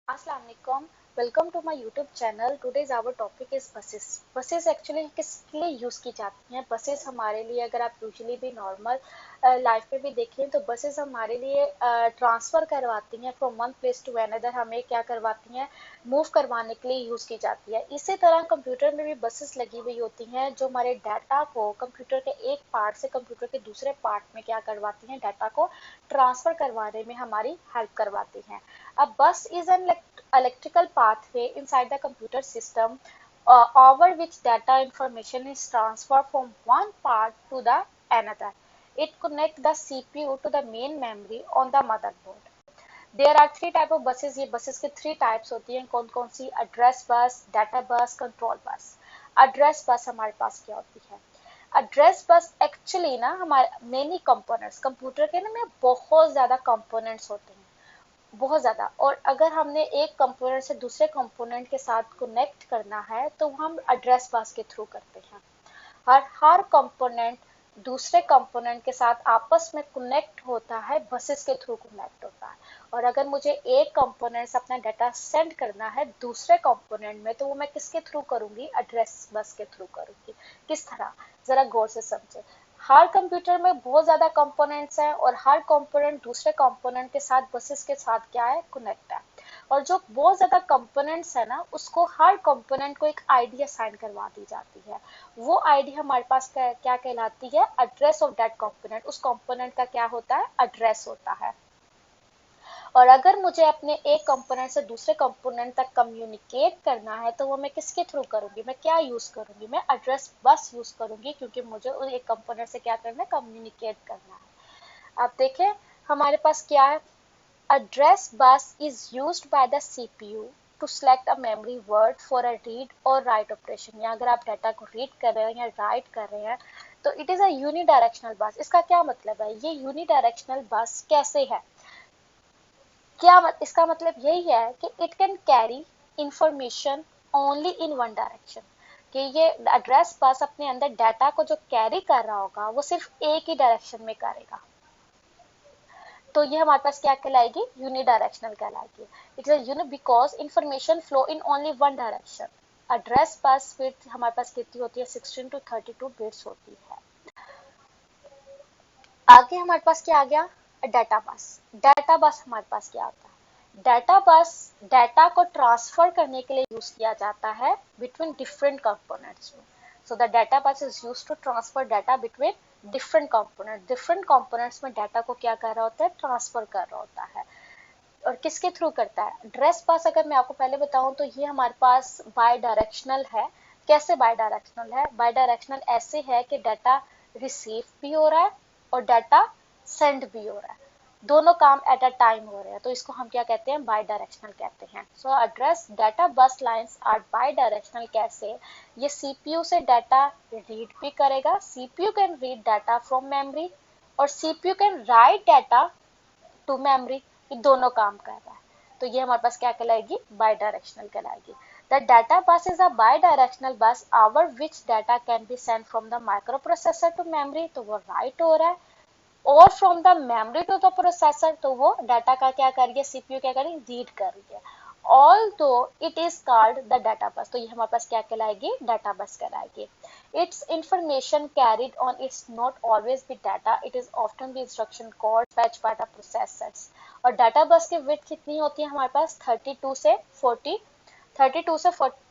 अस्सलाम वालेकुम। Welcome to my YouTube channel. Today's our topic is buses. Buses actually किसके लिए यूज़ की जाती हैं? बसेस हमारे लिए, अगर आप यूजुअली भी नॉर्मल लाइफ में भी देखें तो बसेस हमारे लिए ट्रांसफ़र करवाती हैं from one place to another. हमें क्या करवाती हैं? मूव करवाने के लिए यूज़ की जाती है। इसी तरह कंप्यूटर में भी बसेस लगी हुई होती हैं जो हमारे डाटा को कंप्यूटर के एक पार्ट से कंप्यूटर के दूसरे पार्ट में क्या करवाती हैं? डाटा को ट्रांसफ़र करवाने में हमारी हेल्प करवाती हैं। A bus is an electrical pathway inside the computer system over which data information is transferred from one part to the another. It connects the CPU to the main memory on the motherboard. There are three type of buses. ये buses के three types होती हैं। कौन कौन सी? Address bus, data bus, control bus. Address bus हमारे पास क्या होती है? एड्रेस बस एक्चुअली ना हमारे मेनी कंपोनेंट्स, कंप्यूटर के ना में बहुत ज्यादा कंपोनेंट्स होते हैं, बहुत ज़्यादा। और अगर हमने एक कंपोनेंट से दूसरे कंपोनेंट के साथ कनेक्ट करना है तो हम एड्रेस बस के थ्रू करते हैं। हर कंपोनेंट दूसरे कंपोनेंट के साथ आपस में कनेक्ट होता है, बसेस के थ्रू कनेक्ट होता है। और अगर मुझे एक कंपोनेंट से अपना डाटा सेंड करना है दूसरे कंपोनेंट में तो वो मैं किसके थ्रू करूंगी? एड्रेस बस के थ्रू करूंगी। किस तरह? जरा गौर से समझे। हर कंप्यूटर में बहुत ज्यादा कंपोनेंट्स हैं और हर कंपोनेंट दूसरे कंपोनेंट के साथ बसेस के साथ क्या है? कनेक्ट है। और जो बहुत ज्यादा कंपोनेंट्स है ना उसको हर कंपोनेंट को एक आईडी असाइन करवा दी जाती है। वो आईडी हमारे पास क्या कहलाती है? Address of that component. उस कंपोनेंट का क्या होता है? एड्रेस होता है। और अगर मुझे अपने एक कंपोनेंट से दूसरे कंपोनेंट तक कम्युनिकेट करना है तो वो मैं किसके थ्रू करूंगी? मैं क्या यूज करूंगी? मैं एड्रेस बस यूज करूंगी, क्योंकि मुझे उस एक कंपोनेंट से क्या करना है? कम्युनिकेट करना है। अब देखें हमारे पास क्या है? Address bus is used by the CPU to select a memory word for a read or write operation। या अगर आप डाटा को रीड कर रहे हैं या राइट कर रहे हैं तो इट इज अ यूनिडायरेक्शनल बस। इसका क्या मतलब है? ये यूनिडायरेक्शनल बस कैसे है? इसका मतलब यही है कि it can carry information only in one direction. कि ये एड्रेस बस अपने अंदर डाटा को जो कैरी कर रहा होगा वो सिर्फ एक ही डायरेक्शन में करेगा। तो ये हमारे पास क्या कहलाएगी? यूनिडायरेक्शनल कहलाएगी। It is uni because information flow in only one direction. Address bus width हमारे पास कितनी होती है? 16 to 32 बिट्स होती है। आगे हमारे पास क्या आ गया? डाटा बस। डाटा बस हमारे पास क्या होता है? डाटा बस डाटा को ट्रांसफर करने के लिए यूज किया जाता है बिटवीन डिफरेंट कंपोनेंट्स में। So the data bus is use to transfer data between different component. Different components में डाटा को क्या कर रहा होता है? ट्रांसफर कर रहा होता है। और किसके थ्रू करता है? ड्रेस पास अगर मैं आपको पहले बताऊं तो ये हमारे पास बाय डायरेक्शनल है। कैसे बाय डायरेक्शनल है? बाय डायरेक्शनल ऐसे है कि डाटा रिसीव भी हो रहा है और डाटा सेंड भी हो रहा है। दोनों काम एट अ टाइम हो रहे हैं, तो इसको हम क्या कहते हैं? बाय डायरेक्शनल कहते हैं। So address data bus lines are bidirectional. कैसे? ये सीपीयू से डाटा रीड भी करेगा, CPU can read data from memory, और CPU can write data to memory. ये दोनों काम कर रहा है। तो ये हमारे पास क्या कहलाएगी? बाई डायरेक्शनल कहलाएगी। The data bus is a bidirectional bus over which data can be send from the microprocessor to memory, तो वो राइट हो रहा है। और from the memory to the processor, तो वो डाटा का क्या कर रही है? सीपीयू क्या कर रही है? रीड कर रही है। ऑल दो it is called the data बस, तो ये हमारे पास क्या कहलाएगी? डाटा बस कहलाएगी। It's information carried on it's not always be data, it is often be instruction called fetch by the processors. और डाटा बस की विड्थ कितनी होती है हमारे पास? 32 से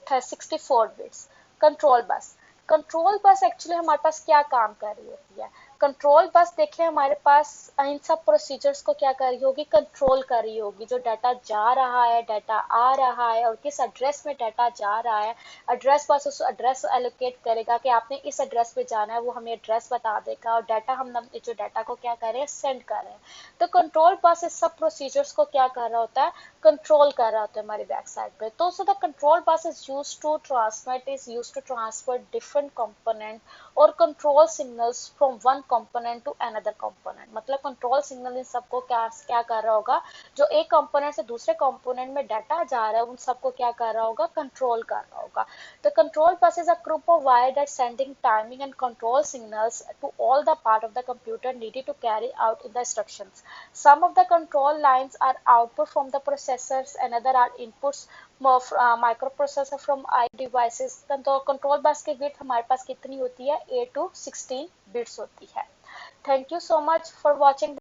64 बिट्स। Control bus. कंट्रोल बस एक्चुअली हमारे पास क्या काम कर रही होती है? कंट्रोल बस देखिए हमारे पास इन सब प्रोसीजर्स को क्या कर रही होगी? कंट्रोल कर रही होगी। जो डाटा जा रहा है, डाटा आ रहा है और किस एड्रेस में डाटा जा रहा है, एड्रेस बस उस एड्रेस एलोकेट करेगा कि आपने इस एड्रेस पे जाना है, वो हमें एड्रेस बता देगा और डाटा हम जो डाटा को क्या कर रहे हैं? सेंड कर रहे हैं। तो कंट्रोल बस इस सब प्रोसीजर्स को क्या कर रहा होता है? कंट्रोल कर रहा होता है हमारी बैक साइड पे। तो so the control bus is use to transmit, is use to transfer different component और control signals from one component to another component. मतलब कंट्रोल सिग्नल इन सबको क्या क्या कर रहा होगा, जो एक कंपोनेंट से दूसरे कंपोनेंट में डाटा जा रहा है उन सबको क्या कर रहा होगा, कंट्रोल कर रहा होगा। The control bus is a group of wire that sending timing and control signals to all the part of the computer needed to carry out in the instructions. Some of the control lines are output from the processors, another are inputs of microprocessor from I devices। तो control bus की width हमारे पास कितनी होती है, 8 to 16 bits होती है। Thank you so much for watching.